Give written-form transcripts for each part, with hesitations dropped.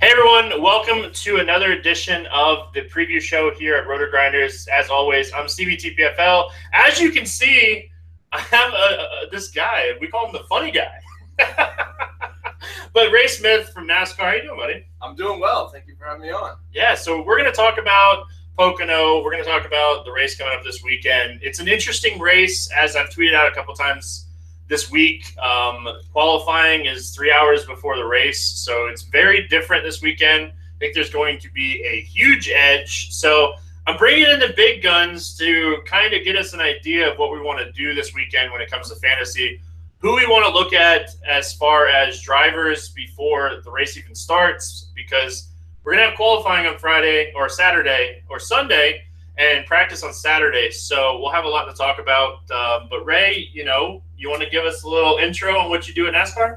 Hey everyone, welcome to another edition of the preview show here at RotoGrinders. As always, I'm CBTPFL. As you can see, I have this guy. We call him the funny guy. But Ray Smith from NASCAR, how you doing, buddy? I'm doing well. Thank you for having me on. Yeah, so we're going to talk about Pocono. We're going to talk about the race coming up this weekend. It's an interesting race, as I've tweeted out a couple times this week. Qualifying is 3 hours before the race, so it's very different this weekend. I think there's going to be a huge edge. So I'm bringing in the big guns to kind of get us an idea of what we want to do this weekend when it comes to fantasy, who we want to look at as far as drivers before the race even starts, because we're going to have qualifying on Friday or Saturday or Sunday and practice on Saturday. So we'll have a lot to talk about. But Ray, you want to give us a little intro on what you do at NASCAR?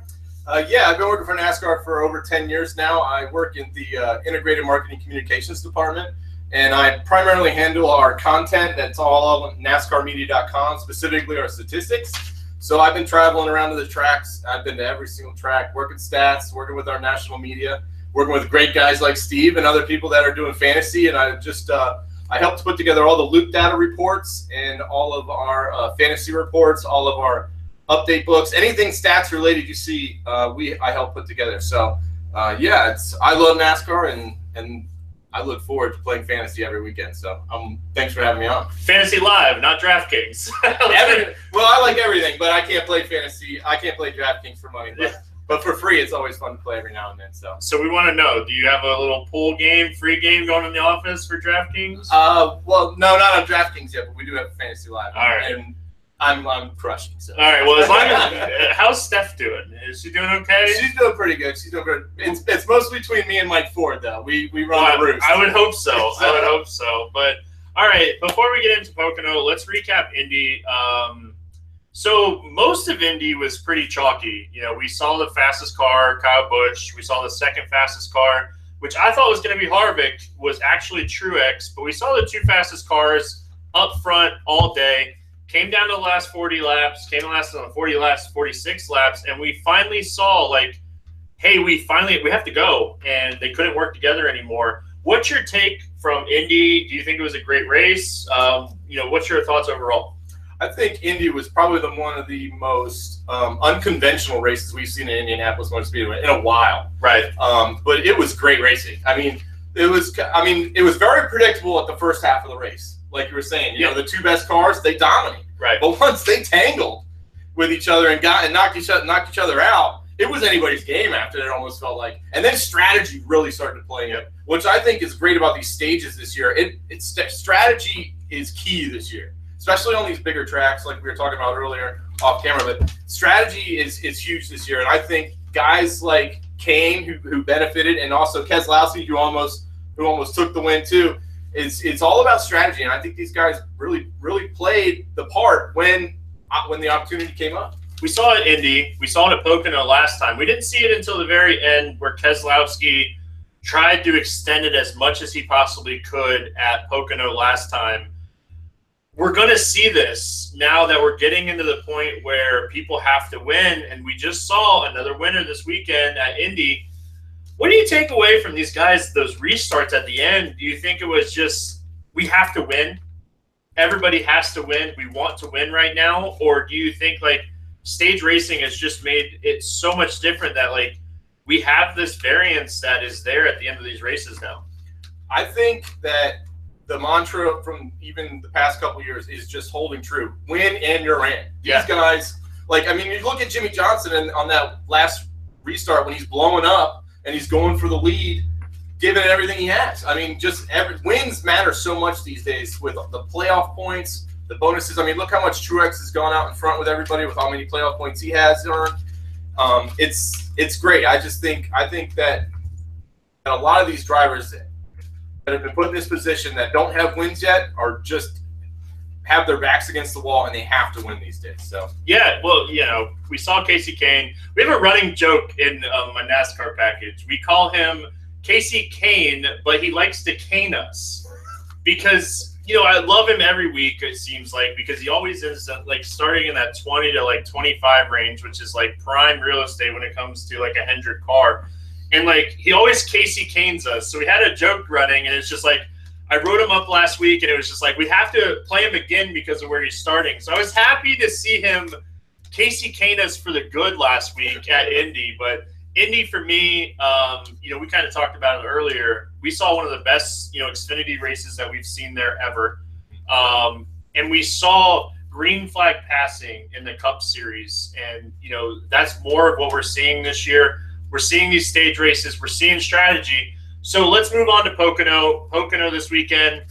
Yeah, I've been working for NASCAR for over 10 years now. I work in the Integrated Marketing Communications Department, and I primarily handle our content that's all on NASCARmedia.com, specifically our statistics. So I've been traveling around to the tracks. I've been to every single track, working stats, working with our national media, working with great guys like Steve and other people that are doing fantasy, and I helped put together all the loop data reports and all of our fantasy reports, all of our update books, anything stats related you see, I help put together. So yeah, I love NASCAR and I look forward to playing fantasy every weekend. So thanks for having me on. Fantasy Live, not DraftKings. Well, I like everything, but I can't play fantasy. I can't play DraftKings for money. But for free, it's always fun to play every now and then. So we want to know, do you have a little pool game, free game going in the office for DraftKings? Well, no, not on DraftKings yet, but we do have Fantasy Live. All right. And I'm crushing. So. All right. Well, as long as how's Steph doing? Is she doing okay? She's doing pretty good. She's doing good. It's mostly between me and Mike Ford, though. We run the roost. I would hope so. I would hope so. But all right, before we get into Pocono, let's recap Indy. So most of Indy was pretty chalky. We saw the fastest car, Kyle Busch. We saw the second fastest car, which I thought was going to be Harvick, was actually Truex. But we saw the two fastest cars up front all day. Came down to the last 40 laps, came last on the 46 laps, and we finally saw, hey, we have to go, and they couldn't work together anymore. What's your take from Indy? Do you think it was a great race? What's your thoughts overall? I think Indy was probably one of the most unconventional races we've seen in Indianapolis Motor Speedway in a while. Right. But it was great racing. It was very predictable at the first half of the race. Like you were saying, the two best cars, they dominate. Right. But once they tangled with each other and knocked each other out, it was anybody's game after. It almost felt like. And then strategy really started to play in, which I think is great about these stages this year. Strategy is key this year, especially on these bigger tracks like we were talking about earlier off camera. But strategy is huge this year, and I think guys like Kane who benefited, and also Keselowski who almost took the win too. It's all about strategy, and I think these guys really played the part when the opportunity came up. We saw it at Indy. We saw it at Pocono last time. We didn't see it until the very end, where Keselowski tried to extend it as much as he possibly could at Pocono last time. We're going to see this now that we're getting into the point where people have to win, and we just saw another winner this weekend at Indy. What do you take away from these guys, those restarts at the end? Do you think it was just, we have to win? Everybody has to win. We want to win right now? Or do you think, stage racing has just made it so much different that, we have this variance that is there at the end of these races now? I think that the mantra from even the past couple of years is just holding true. Win and you're in. These guys, you look at Jimmy Johnson and on that last restart when he's blowing up and he's going for the lead, giving it everything he has. Wins matter so much these days with the playoff points, the bonuses. Look how much Truex has gone out in front with everybody with how many playoff points he has earned. It's great. I think that a lot of these drivers that have been put in this position that don't have wins yet are just have their backs against the wall, and they have to win these days. So yeah, well, we saw Casey Kane. We have a running joke in my NASCAR package. We call him Casey Kane, but he likes to cane us because I love him every week. It seems like, because he always is starting in that 20 to 25 range, which is prime real estate when it comes to a Hendrick car. And, like, he always Casey Canes us. So we had a joke running, and it's just like, I wrote him up last week, and it was just like, we have to play him again because of where he's starting. So I was happy to see him Casey Kane us for the good last week at Indy. But Indy, for me, we kind of talked about it earlier. We saw one of the best, Xfinity races that we've seen there ever. And we saw green flag passing in the Cup Series. And, that's more of what we're seeing this year. We're seeing these stage races. We're seeing strategy. So let's move on to Pocono. Pocono this weekend.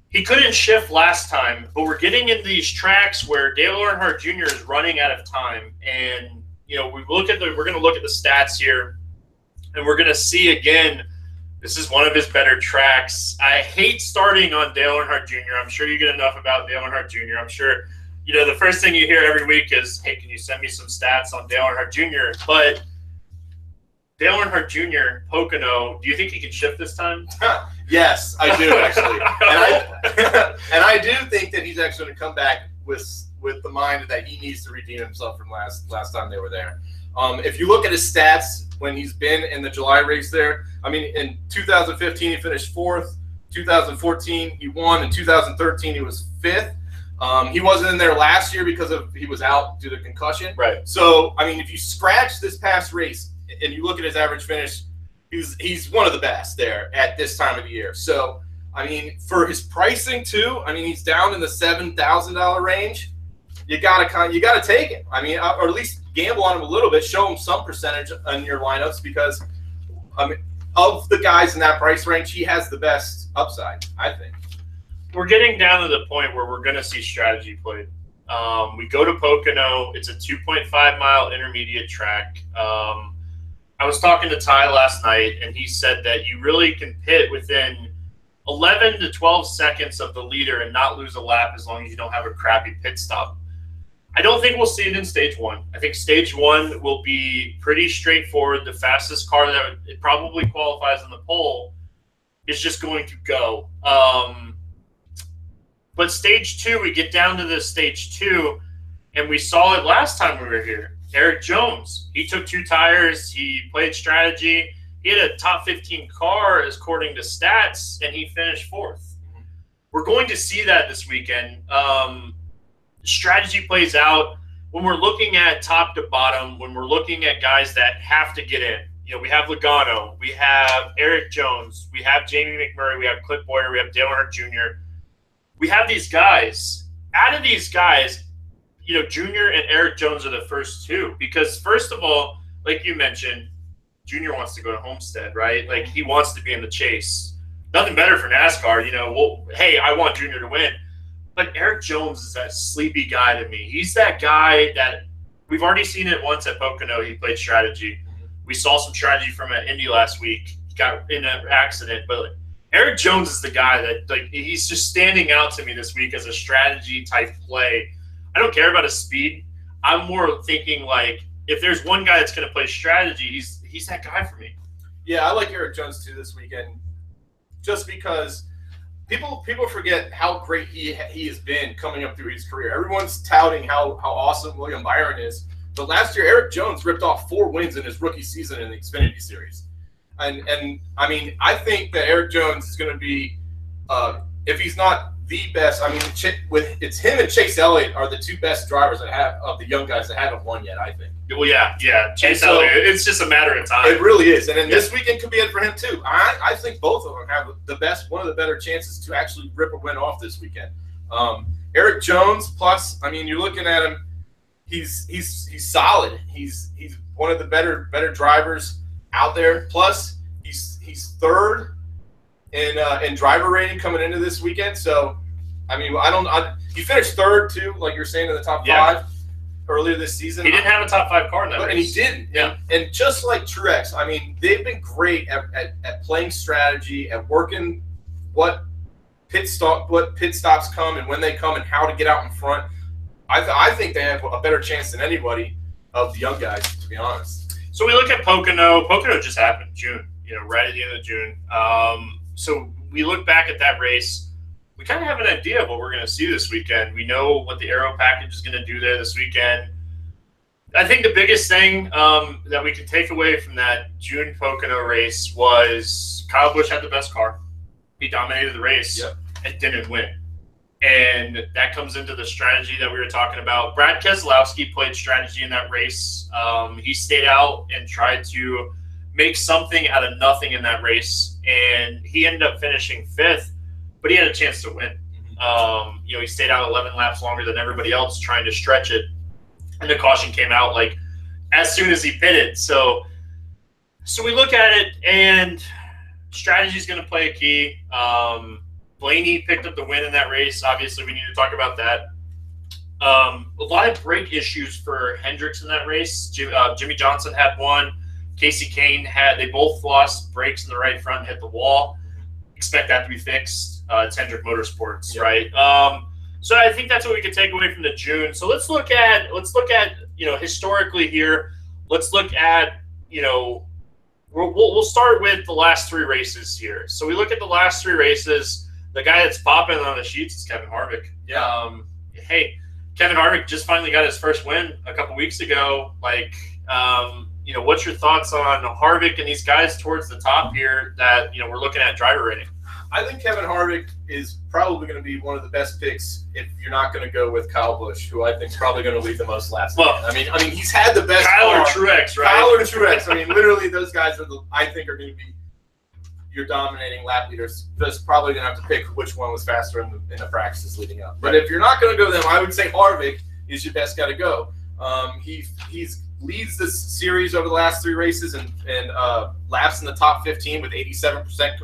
He couldn't shift last time, but we're getting into these tracks where Dale Earnhardt Jr. is running out of time. And, we're going to look at the stats here, and we're going to see again, this is one of his better tracks. I hate starting on Dale Earnhardt Jr. I'm sure you get enough about Dale Earnhardt Jr. I'm sure, the first thing you hear every week is, hey, can you send me some stats on Dale Earnhardt Jr.? But Dale Earnhardt Jr., Pocono, do you think he can shift this time? Yes, I do, actually. and I do think that he's actually going to come back with the mind that he needs to redeem himself from last time they were there. If you look at his stats when he's been in the July race there, in 2015 he finished 4th. 2014 he won. In 2013 he was 5th. He wasn't in there last year because he was out due to concussion. Right. So, if you scratch this past race and you look at his average finish, he's one of the best there at this time of the year. So, for his pricing too, he's down in the $7,000 range. You gotta take him. Or at least gamble on him a little bit, show him some percentage on your lineups because, of the guys in that price range, he has the best upside, I think. We're getting down to the point where we're going to see strategy played. We go to Pocono. It's a 2.5-mile intermediate track. I was talking to Ty last night, and he said that you really can pit within 11 to 12 seconds of the leader and not lose a lap as long as you don't have a crappy pit stop. I don't think we'll see it in Stage 1. I think Stage 1 will be pretty straightforward. The fastest car that it probably qualifies on the pole is just going to go. But Stage 2, we get down to this Stage 2, and we saw it last time we were here. Eric Jones, he took 2 tires. He played strategy. He had a top 15 car according to stats, and he finished 4th. We're going to see that this weekend. Strategy plays out when we're looking at top to bottom, when we're looking at guys that have to get in. We have Logano, we have Eric Jones, we have Jamie McMurray, we have Cliff Boyer, we have Dale Earnhardt Jr. We have these guys. Out of these guys, Junior and Eric Jones are the first 2 because, first of all, like you mentioned, Junior wants to go to Homestead, right? Like, he wants to be in the chase. Nothing better for NASCAR, hey, I want Junior to win. But Eric Jones is that sleepy guy to me. He's that guy that we've already seen it once at Pocono. He played strategy. We saw some strategy from at Indy last week. He got in an accident. But Eric Jones is the guy that, he's just standing out to me this week as a strategy-type play. I don't care about his speed. I'm more thinking, if there's one guy that's going to play strategy, he's that guy for me. Yeah, I like Eric Jones, too, this weekend just because – People forget how great he has been coming up through his career. Everyone's touting how awesome William Byron is. But last year, Eric Jones ripped off 4 wins in his rookie season in the Xfinity Series. And I think that Eric Jones is going to be, if he's not the best, it's him and Chase Elliott are the 2 best drivers of the young guys that haven't won yet, I think. Well, yeah. Chase Elliott, it's just a matter of time. It really is. And then this weekend could be it for him, too. I think both of them have one of the better chances to actually rip a win off this weekend. Eric Jones, plus, you're looking at him, he's solid. He's one of the better drivers out there. Plus, he's 3rd in driver rating coming into this weekend. So, he finished 3rd, too, like you're saying, in the top 5. Earlier this season. He didn't have a top 5 car in that race. And he didn't. Yeah. And just like Truex, they've been great at playing strategy, at working what pit stops come and when they come and how to get out in front. I think they have a better chance than anybody of the young guys, to be honest. So we look at Pocono. Pocono just happened June, right at the end of June. So we look back at that race. We kind of have an idea of what we're going to see this weekend. We know what the aero package is going to do there this weekend. I think the biggest thing that we can take away from that June Pocono race was Kyle Busch had the best car. He dominated the race and didn't win. And that comes into the strategy that we were talking about. Brad Keselowski played strategy in that race. He stayed out and tried to make something out of nothing in that race. And he ended up finishing 5th, but he had a chance to win. He stayed out 11 laps longer than everybody else trying to stretch it. And the caution came out like as soon as he pitted. So we look at it, and strategy is going to play a key. Blaney picked up the win in that race. Obviously, we need to talk about that. A lot of brake issues for Hendricks in that race. Jimmy Johnson had one. Casey Kane had. They both lost brakes in the right front and hit the wall. Expect that to be fixed. It's Hendrick Motorsports, right? So I think that's what we can take away from the June. So let's look at historically here. Let's look at we'll start with the last 3 races here. So we look at the last 3 races. The guy that's popping on the sheets is Kevin Harvick. Hey, Kevin Harvick just finally got his first win a couple weeks ago. What's your thoughts on Harvick and these guys towards the top here that we're looking at driver rating? I think Kevin Harvick is probably going to be one of the best picks if you're not going to go with Kyle Busch, who I think is probably going to lead the most laps. Well, I mean, he's had the best. Kyle or Truex, right? Kyle or Truex. I mean, literally, those guys are I think are going to be your dominating lap leaders. Just probably going to have to pick which one was faster in the practices leading up. But if you're not going to go them, I would say Harvick is your best guy to go. He's leads this series over the last 3 races and laps in the top 15 with 87%.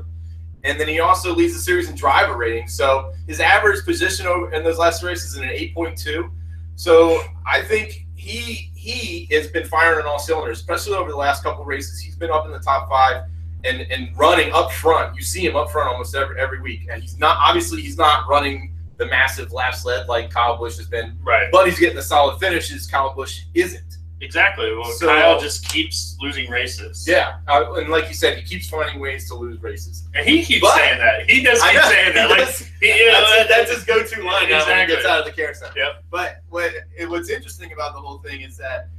And then he also leads the series in driver rating. So his average position in those last 3 races is an 8.2. So I think he has been firing on all cylinders, especially over the last couple of races. He's been up in the top 5 and running up front. You see him up front almost every week. And he's not running the massive lap sled like Kyle Busch has been. Right. But he's getting the solid finishes Kyle Busch isn't. Exactly. Well, Kyle just keeps losing races. Yeah, and like you said, he keeps finding ways to lose races. And he keeps saying that. He does keep saying that. That's his go-to line now when he gets out of the care center. Yep. But what's interesting about the whole thing is that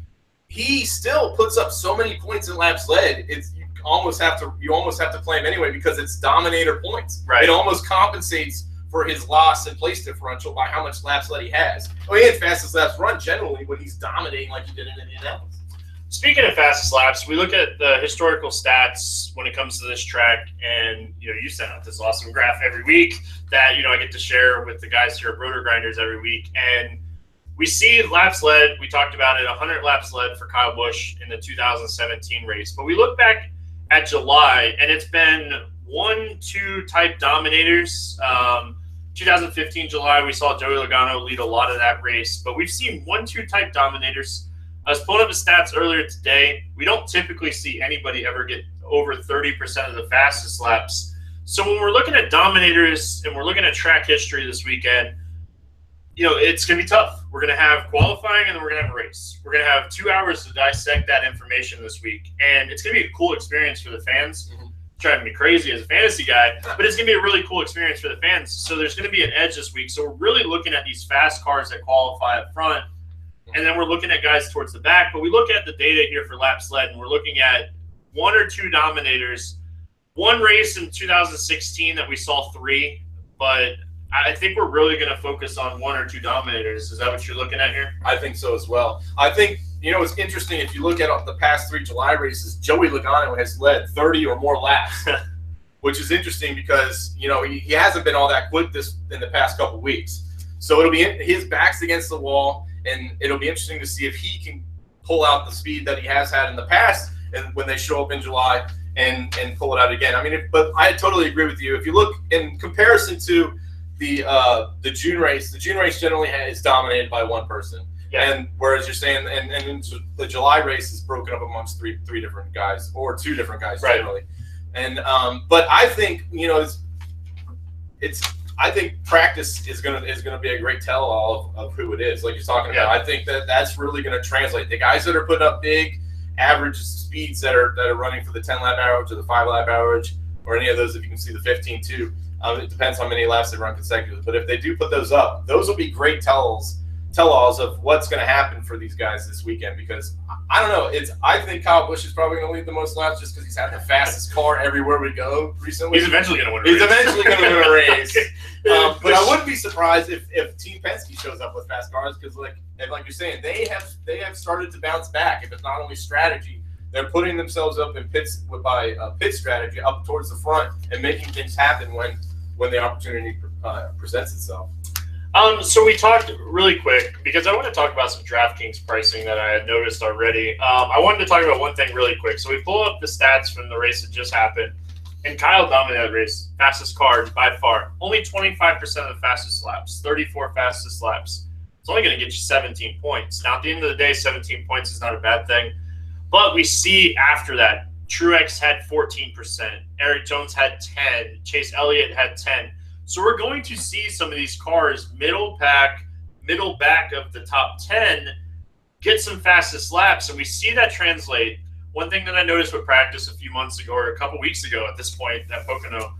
he still puts up so many points in lap sled. You almost have to play him anyway because it's dominator points. Right. It almost compensates for his loss in place differential by how much lap sled he has. He had fastest laps run generally when he's dominating like he did in Indianapolis. Speaking of fastest laps, we look at the historical stats when it comes to this track, and you send out this awesome graph every week that I get to share with the guys here at RotoGrinders every week, and we see laps led. We talked about it, 100 laps led for Kyle Busch in the 2017 race, but we look back at July, and it's been 1-2 type dominators. 2015 July, we saw Joey Logano lead a lot of that race, but we've seen 1-2 type dominators. I was pulling up the stats earlier today. We don't typically see anybody ever get over 30% of the fastest laps. So when we're looking at dominators and we're looking at track history this weekend, it's going to be tough. We're going to have qualifying and then we're going to have a race. We're going to have 2 hours to dissect that information this week, and it's going to be a cool experience for the fans. Driving me crazy as a fantasy guy, but it's going to be a really cool experience for the fans. So there's going to be an edge this week. So we're really looking at these fast cars that qualify up front, and then we're looking at guys towards the back. But we look at the data here for lap sled, and we're looking at 1 or 2 dominators. One race in 2016 that we saw 3, but I think we're really going to focus on 1 or 2 dominators. Is that what you're looking at here? I think so as well. I think, it's interesting if you look at the past 3 July races, Joey Logano has led 30 or more laps, which is interesting because, he hasn't been all that quick in the past couple weeks. So it'll be his back's against the wall, and it'll be interesting to see if he can pull out the speed that he has had in the past and when they show up in July and pull it out again. But I totally agree with you. If you look in comparison to the June race generally is dominated by one person. Yeah. And whereas you're saying, and the July race is broken up amongst three different guys or 2 different guys generally. And but I think I think practice is gonna be a great tell-all of who it is, like you're talking about. I think that's really gonna translate. The guys that are putting up big average speeds that are running for the 10-lap average or the 5-lap average or any of those, if you can see the 15 too. It depends how many laps they run consecutively. But if they do put those up, those will be great tells tell-alls of what's going to happen for these guys this weekend, because I don't know. I think Kyle Busch is probably going to lead the most laps just because he's had the fastest car everywhere we go recently. He's eventually going to win a race. He's eventually going to win a race. But I wouldn't be surprised if Team Penske shows up with fast cars, because like you're saying, they have started to bounce back. If it's not only strategy, they're putting themselves up in pits by pit strategy up towards the front and making things happen when the opportunity presents itself. So we talked really quick because I want to talk about some DraftKings pricing that I had noticed already. I wanted to talk about one thing really quick. So we pull up the stats from the race that just happened, and Kyle dominated that race, fastest car by far. Only 25% of the fastest laps, 34 fastest laps. It's only going to get you 17 points. Now, at the end of the day, 17 points is not a bad thing. But we see after that, Truex had 14%, Eric Jones had 10, Chase Elliott had 10. So we're going to see some of these cars, middle back of the top 10, get some fastest laps, and we see that translate. One thing that I noticed with practice a few months ago, or a couple weeks ago at this point at Pocono,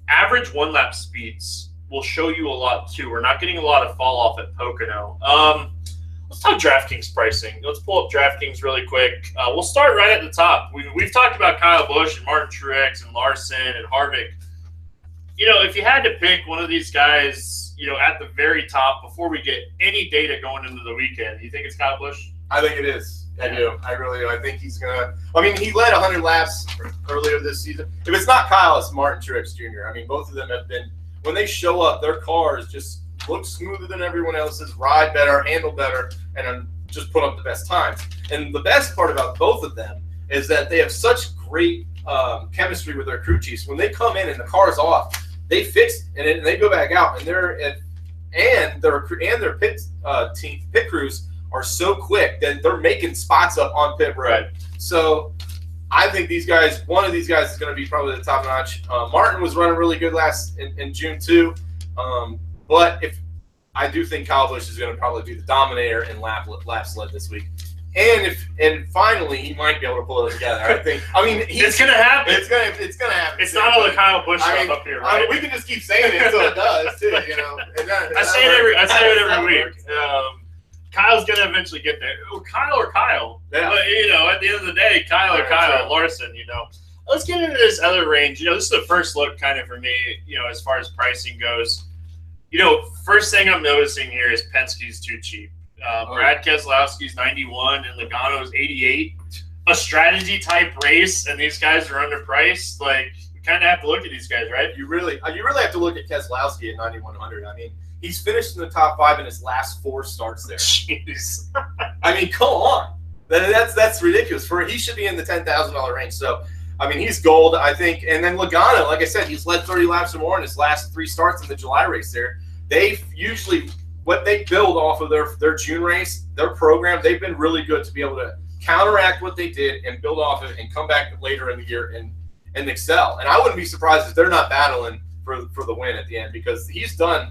average one-lap speeds will show you a lot too. We're not getting a lot of fall off at Pocono. Let's talk DraftKings pricing. Let's pull up DraftKings really quick. We'll start right at the top. We've talked about Kyle Busch and Martin Truex and Larson and Harvick. You know, if you had to pick one of these guys, you know, at the very top before we get any data going into the weekend, do you think it's Kyle Busch? I think it is. I do. I really do. I think he's going to – I mean, he led 100 laps earlier this season. If it's not Kyle, it's Martin Truex Jr. I mean, both of them have been – when they show up, their cars just look smoother than everyone else's, ride better, handle better, and just put up the best times. And the best part about both of them is that they have such great chemistry with their crew chiefs. When they come in and the car's off, they fix it, and they go back out, and their pit crews are so quick that they're making spots up on pit road. Right. So I think these guys, one of these guys is going to be probably the top notch. Martin was running really good in June too, but I do think Kyle Busch is going to probably be the dominator in laps led this week. And finally, he might be able to pull it together. I mean, it's going to happen. It's going to happen. It's not all the Kyle Busch stuff up here, right? We can just keep saying it until it does, too. You know. I say it every week. Kyle's going to eventually get there. Kyle or Kyle. Yeah. But, you know, at the end of the day, Kyle or Kyle, Larson, you know. Let's get into this other range. You know, this is the first look kind of for me, you know, as far as pricing goes. You know, first thing I'm noticing here is Penske's too cheap. Brad Keselowski's 91 and Logano's 88. A strategy type race, and these guys are underpriced. Like, we kind of have to look at these guys, right? You really have to look at Keselowski at 9,100. I mean, he's finished in the top 5 in his last 4 starts there. Jeez. I mean, come on. That's ridiculous. He should be in the $10,000 range. So, I mean, he's gold, I think. And then Logano, like I said, he's led 30 laps or more in his last 3 starts in the July race there. They usually – what they build off of their June race, their program, they've been really good to be able to counteract what they did and build off it and come back later in the year and excel. And I wouldn't be surprised if they're not battling for the win at the end, because he's done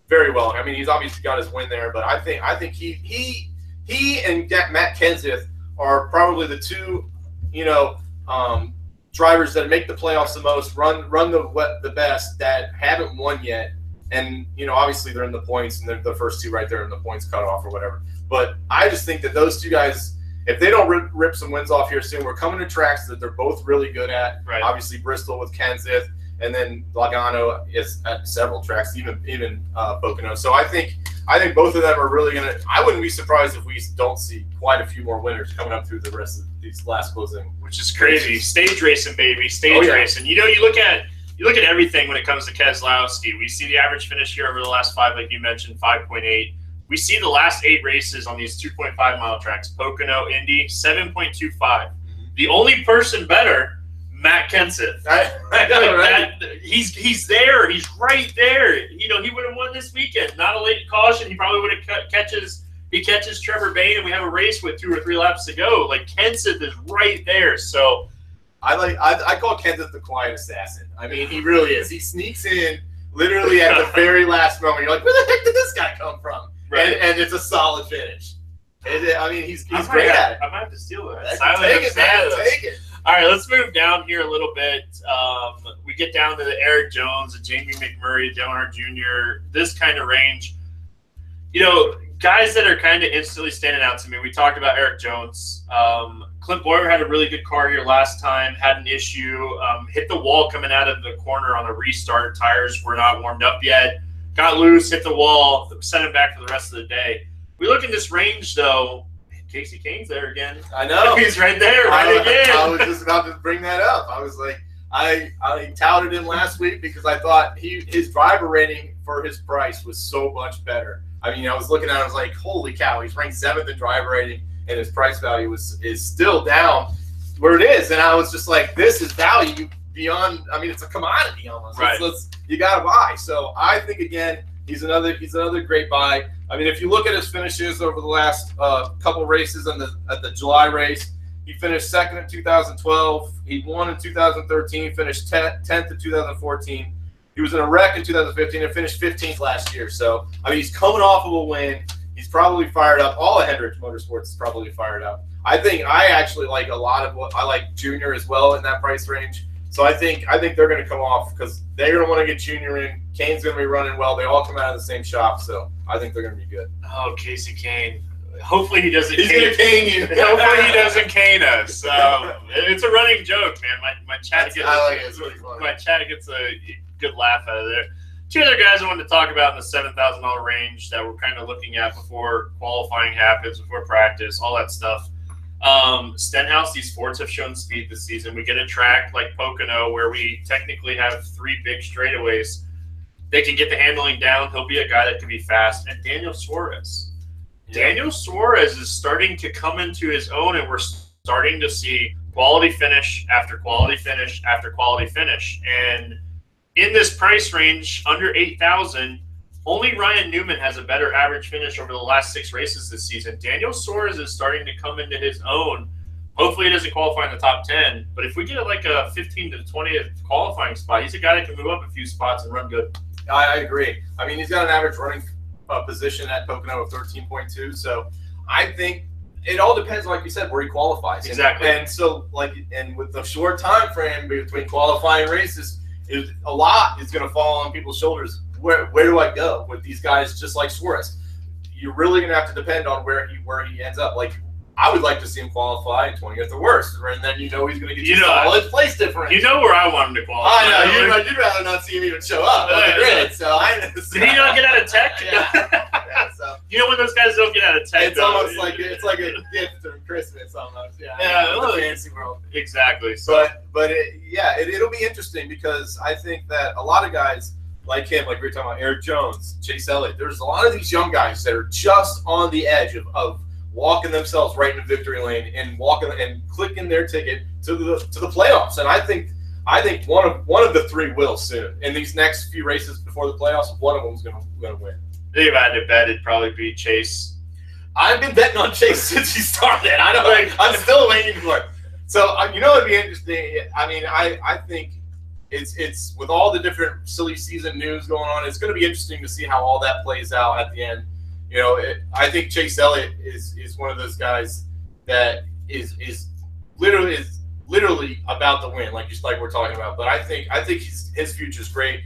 very well. I mean, he's obviously got his win there, but I think he and Matt Kenseth are probably the two, you know, drivers that make the playoffs the most, run the best, that haven't won yet. And, you know, obviously they're in the points, and they're the first 2 right there in the points cutoff or whatever. But I just think that those 2 guys, if they don't rip some wins off here soon, we're coming to tracks that they're both really good at. Right. Obviously Bristol with Kenseth, and then Logano is at several tracks, even Pocono. So I think both of them are really going to – I wouldn't be surprised if we don't see quite a few more winners coming up through the rest of these last closing. Which is crazy. Stage racing, baby. Stage racing. You know, you look at everything when it comes to Keselowski. We see the average finish here over the last 5, like you mentioned, 5.8. We see the last 8 races on these 2.5-mile tracks, Pocono, Indy, 7.25. The only person better, Matt Kenseth. I know, right? He's there. He's right there. You know, he would have won this weekend. Not a late caution. He probably would have catches Trevor Bayne, and we have a race with 2 or 3 laps to go. Like, Kenseth is right there. So I call Kenseth the quiet assassin. I mean, he really is. He sneaks in literally at the very last moment. You're like, where the heck did this guy come from? Right. And it's a solid finish. I mean, he's great at it. I might have to steal that. Take it, man. Take it. All right, let's move down here a little bit. We get down to the Eric Jones, the Jamie McMurray, Dale Earnhardt Jr., this kind of range. Guys that are kind of instantly standing out to me. We talked about Eric Jones. Clint Boyer had a really good car here last time, had an issue, hit the wall coming out of the corner on a restart. Tires were not warmed up yet. Got loose, hit the wall, sent him back for the rest of the day. We look in this range, though. Casey Kane's there again. I know. He's right there, again. I was just about to bring that up. I was like, I touted him last week because I thought his driver rating for his price was so much better. I mean, I was looking at it, I was like, holy cow, he's ranked 7th in driver rating, and his price value is still down where it is. And I was just like, this is value beyond, I mean, it's a commodity almost. Right. You got to buy. So I think, again, he's another great buy. I mean, if you look at his finishes over the last couple races at the July race, he finished 2nd in 2012. He won in 2013, finished 10th in 2014. He was in a wreck in 2015 and finished 15th last year. So, I mean, he's coming off of a win. He's probably fired up. All of Hendrick Motorsports is probably fired up. I actually like a lot of I like Junior as well in that price range. So I think they're going to come off because they're going to want to get Junior in. Kane's going to be running well. They all come out of the same shop, so I think they're going to be good. Oh, Casey Kane. Hopefully he doesn't. He's going to cane you. Hopefully he doesn't cane us. It's a running joke, man. My chat gets. I like it. It's really funny. My chat gets a good laugh out of there. Two other guys I wanted to talk about in the $7,000 range that we're kind of looking at before qualifying happens, before practice, all that stuff. Stenhouse, these Fords have shown speed this season. We get a track like Pocono where we technically have 3 big straightaways. They can get the handling down. He'll be a guy that can be fast. And Daniel Suarez. Yeah. Daniel Suarez is starting to come into his own, and we're starting to see quality finish after quality finish after quality finish. And in this price range, under $8,000, only Ryan Newman has a better average finish over the last 6 races this season. Daniel Suarez is starting to come into his own. Hopefully he doesn't qualify in the top 10, but if we get like a 15 to 20th qualifying spot, he's a guy that can move up a few spots and run good. I agree. I mean, he's got an average running position at Pocono of 13.2, so I think it all depends, like you said, where he qualifies. Exactly. And so, and with the short time frame between qualifying races, a lot is going to fall on people's shoulders. Where do I go with these guys just like Suarez? You're really going to have to depend on where he ends up. Like, I would like to see him qualify 20th or worse, and then he's going to get you solid place difference. You know where I want him to qualify. I know. You'd rather not see him even show up on the grid. So did he not get out of tech? Yeah. So you know when those guys don't get out of tech? It's almost like a gift for Christmas, almost. Yeah, in the fancy world. Exactly. So. But it'll be interesting because I think that a lot of guys like him, like we were talking about Eric Jones, Chase Elliott, there's a lot of these young guys that are just on the edge of walking themselves right into victory lane and clicking their ticket to the playoffs. And I think one of the 3 will soon. In these next few races before the playoffs, one of them is going to win. If I had to bet, it'd probably be Chase. I've been betting on Chase since he started. I'm still waiting for it. So it'd be interesting. I mean, I think it's with all the different silly season news going on, it's going to be interesting to see how all that plays out at the end. I think Chase Elliott is one of those guys that is literally about to win, like we're talking about. But I think his future's great.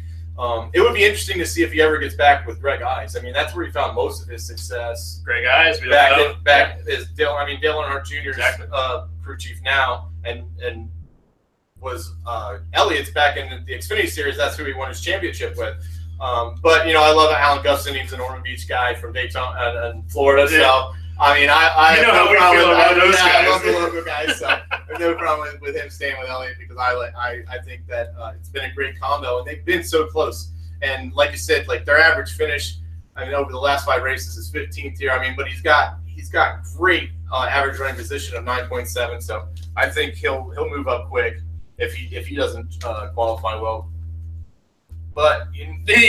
It would be interesting to see if he ever gets back with Greg Ives. I mean, that's where he found most of his success. Greg Ives, back is Dale Earnhardt Jr.'s crew chief now, and was Elliott's back in the Xfinity Series. That's who he won his championship with. But I love Alan Gustin. He's an Ormond Beach guy from Daytona and Florida. Yeah. So I mean, I have no problem with those guys. I love the local guys. So I have no problem with him staying with Elliott because I think that it's been a great combo and they've been so close. And like you said, like their average finish, I mean, over the last 5 races is 15th here. I mean, but he's got great average running position of 9.7. So I think he'll move up quick if he doesn't qualify well. But you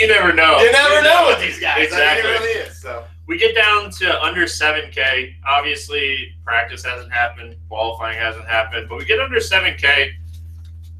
never know. You never know with these guys. Exactly. I mean, it really is. So we get down to under 7K. Obviously, practice hasn't happened, qualifying hasn't happened, but we get under 7K,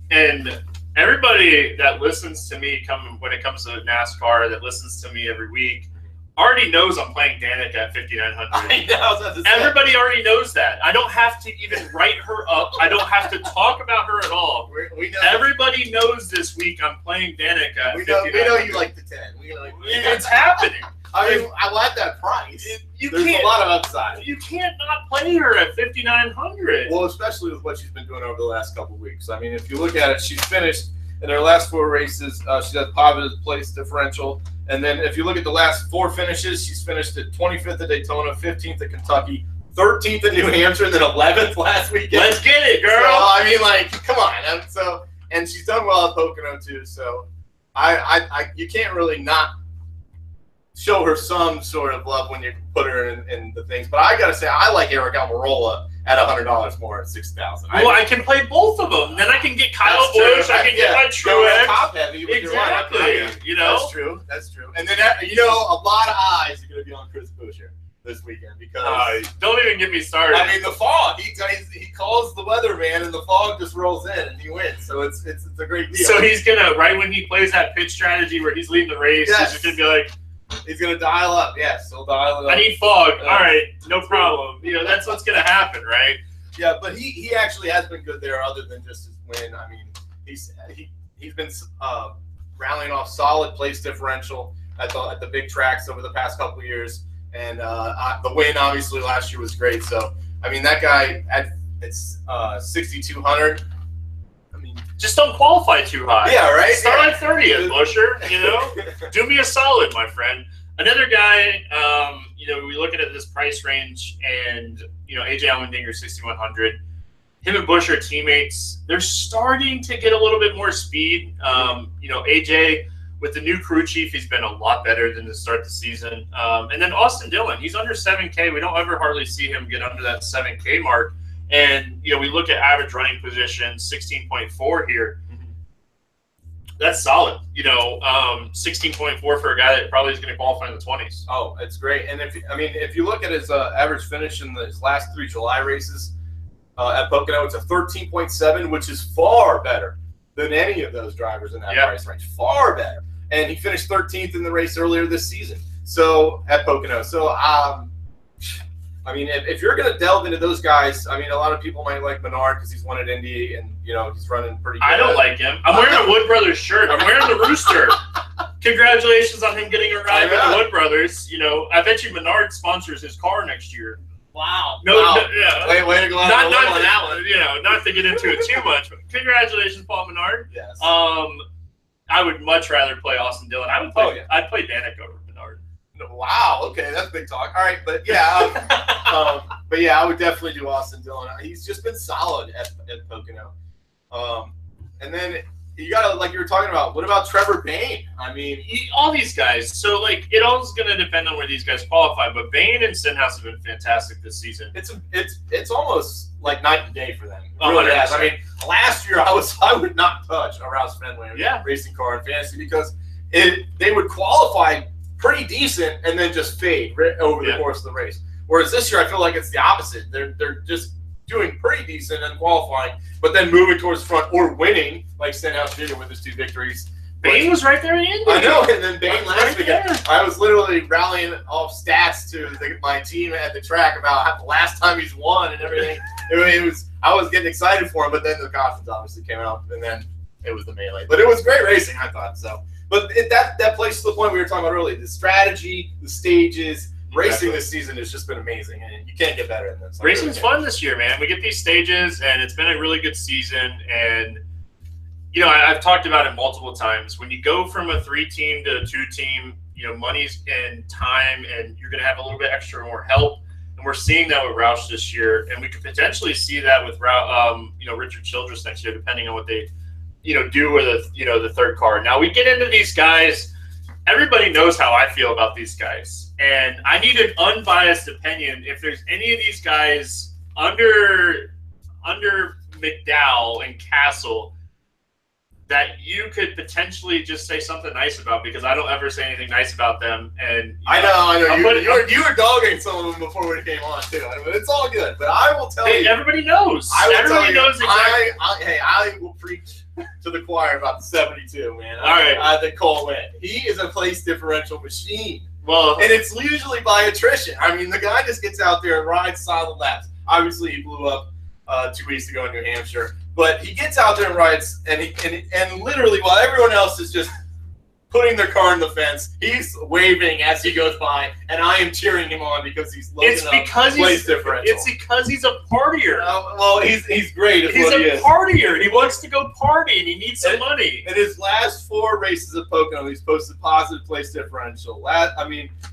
and everybody that listens to me when it comes to NASCAR, that listens to me every week, already knows I'm playing Danica at 5,900. I know. Everybody already knows that. I don't have to even write her up. I don't have to talk about her at all. We know. Everybody knows this week I'm playing Danica at 5,900. We know you like the 10. It's happening. I mean, I like that price. There's a lot of upside. You can't not play her at 5,900. Well, especially with what she's been doing over the last couple of weeks. I mean, if you look at it, she's finished in her last 4 races. She has positive place differential. And then if you look at the last 4 finishes, she's finished at 25th at Daytona, 15th at Kentucky, 13th at New Hampshire, and then 11th last weekend. Let's get it, girl. So, I mean, like, come on. And she's done well at Pocono, too. So you can't really not show her some sort of love when you put her in the things. But I got to say, I like Eric Almirola at $100 more at $6,000. Well, I can play both of them. Then I can get Kyle Busch. I can get my Truex. Top heavy with exactly. You know? That's true. And then, a lot of eyes are going to be on Chris Buescher this weekend because don't even get me started. I mean, the fog. He calls the weatherman, and the fog just rolls in, and he wins. So it's a great deal. So he's gonna right when he plays that pitch strategy where he's leading the race, he's just gonna be like, he's gonna dial up. Yes, he'll dial it up. I need fog. All right, no problem. That's what's gonna happen, right? Yeah, but he actually has been good there, other than just his win. I mean, he's been rallying off solid place differential at the big tracks over the past couple of years. And the win, obviously, last year was great. So, I mean, that guy, it's 6,200. I mean, just don't qualify too high. Yeah, right? Start at 30th, Buescher, Do me a solid, my friend. Another guy, we look at this price range, and, AJ Allmendinger, 6,100. Him and Buescher are teammates. They're starting to get a little bit more speed. AJ, with the new crew chief, he's been a lot better than to start the season. And then Austin Dillon, he's under 7K. We don't ever hardly see him get under that 7K mark. And, we look at average running position, 16.4 here. Mm-hmm. That's solid. 16.4 for a guy that probably is going to qualify in the 20s. Oh, it's great. And if you look at his average finish in his last 3 July races at Pocono, it's a 13.7, which is far better than any of those drivers in that price range. Far better. And he finished 13th in the race earlier this season. So at Pocono. So if you're going to delve into those guys, a lot of people might like Menard because he's won at Indy and he's running pretty good. I don't like him. I'm wearing a Wood Brothers shirt. I'm wearing the Rooster. Congratulations on him getting a ride with the Wood Brothers. I bet you Menard sponsors his car next year. Wow. Way to go out on that one. Not to get into it too much, but congratulations, Paul Menard. Yes. I would much rather play Austin Dillon. I'd play Danik over Menard. Wow. Okay, that's big talk. All right, but I would definitely do Austin Dillon. He's just been solid at Pocono. And then you got to, like you were talking about, what about Trevor Bayne? All these guys. So, it all is going to depend on where these guys qualify. But Bayne and Stenhouse have been fantastic this season. It's almost like night and day for them. It really has. Last year I would not touch a Roush Fenway racing car in fantasy because they would qualify pretty decent and then just fade over the course of the race. Whereas this year I feel like it's the opposite. They're just doing pretty decent and qualifying, but then moving towards the front or winning, like Stenhouse did with his 2 victories. Bayne was right there in the end. I know, and then Bayne last weekend. I was literally rallying off stats to my team at the track about how the last time he's won and everything. I was getting excited for him, but then the cautions obviously came out, and then it was the melee. But it was great racing, I thought. So, but that plays to the point we were talking about earlier: the strategy, the stages. Racing this season has just been amazing, and you can't get better than this. Racing's fun this year, man. We get these stages, and it's been a really good season. And, I've talked about it multiple times. When you go from a 3-team to a 2-team, money's and time, and you're going to have a little bit extra more help. And we're seeing that with Roush this year, and we could potentially see that with Richard Childress next year, depending on what they, do with the third car. Now, we get into these guys. Everybody knows how I feel about these guys. And I need an unbiased opinion. If there's any of these guys under McDowell and Castle that you could potentially just say something nice about, because I don't ever say anything nice about them. And I know. You were dogging some of them before we came on too. It's all good. But I will tell you. Everybody knows. Everybody knows exactly. I will preach to the choir about the 72, man. All right. I think Cole went. He is a place differential machine. Well, and it's usually by attrition. The guy just gets out there and rides solid laps. Obviously, he blew up 2 weeks ago in New Hampshire, but he gets out there and rides, and literally while everyone else is just putting their car in the fence. He's waving as he goes by, and I am cheering him on because he's loading up place differential. It's because he's a partier. Well, he's great. He's a partier. He wants to go party, and he needs some money. In his last 4 races at Pocono, he's posted positive place differential.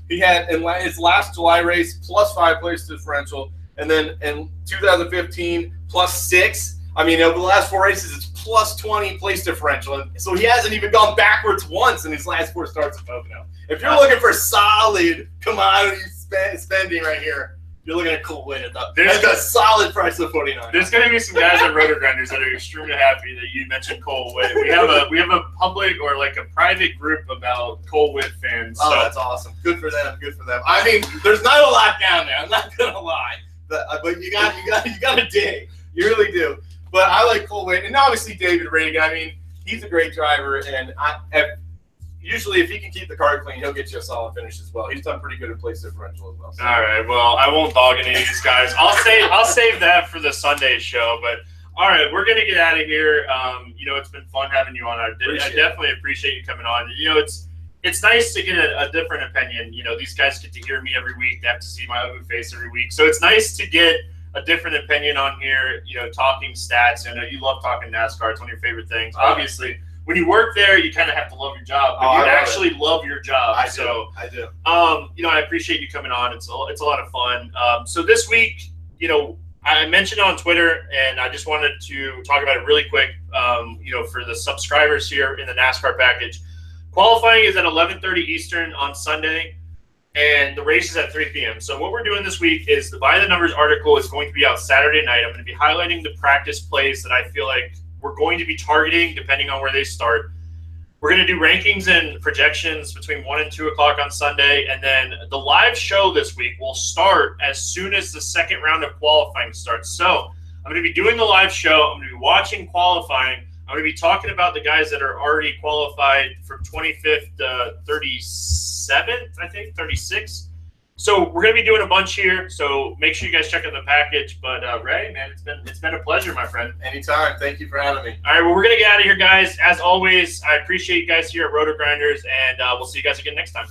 He had in his last July race +5 place differential, and then in 2015 +6. Over the last 4 races, it's +20 place differential. And so he hasn't even gone backwards once in his last 4 starts at Pocono. If you're looking for solid commodity spending right here, you're looking at Cole Winn. That's a solid price of $49. There's going to be some guys at RotoGrinders that are extremely happy that you mentioned Cole Winn. We have a public or like a private group about Cole Winn fans. Oh, that's awesome. Good for them. Good for them. There's not a lot down there. I'm not going to lie, but you got to dig. You really do. But I like Cole Winn, and obviously David Reagan. He's a great driver, and usually if he can keep the car clean, he'll get you a solid finish as well. He's done pretty good at place differential as well. So. All right, well, I won't dog any of these guys. I'll save that for the Sunday show. But all right, we're gonna get out of here. It's been fun having you on. I definitely appreciate you coming on. It's nice to get a different opinion. These guys get to hear me every week. They have to see my ugly face every week, so it's nice to get a different opinion on here, talking stats. I know you love talking NASCAR. It's one of your favorite things. Obviously, when you work there, you kind of have to love your job, but you actually love your job. I do. I appreciate you coming on. It's a lot of fun. So this week, I mentioned on Twitter, and I just wanted to talk about it really quick, for the subscribers here in the NASCAR package. Qualifying is at 11:30 Eastern on Sunday. And the race is at 3 p.m. So what we're doing this week is the By the Numbers article is going to be out Saturday night. I'm going to be highlighting the practice plays that I feel like we're going to be targeting depending on where they start. We're going to do rankings and projections between 1 and 2 o'clock on Sunday. And then the live show this week will start as soon as the second round of qualifying starts. So I'm going to be doing the live show. I'm going to be watching qualifying. I'm going to be talking about the guys that are already qualified from 25th to 37th, I think, 36th. So we're going to be doing a bunch here. So make sure you guys check out the package. But Ray, man, it's been a pleasure, my friend. Anytime. Thank you for having me. All right, well, we're going to get out of here, guys. As always, I appreciate you guys here at RotoGrinders, and we'll see you guys again next time.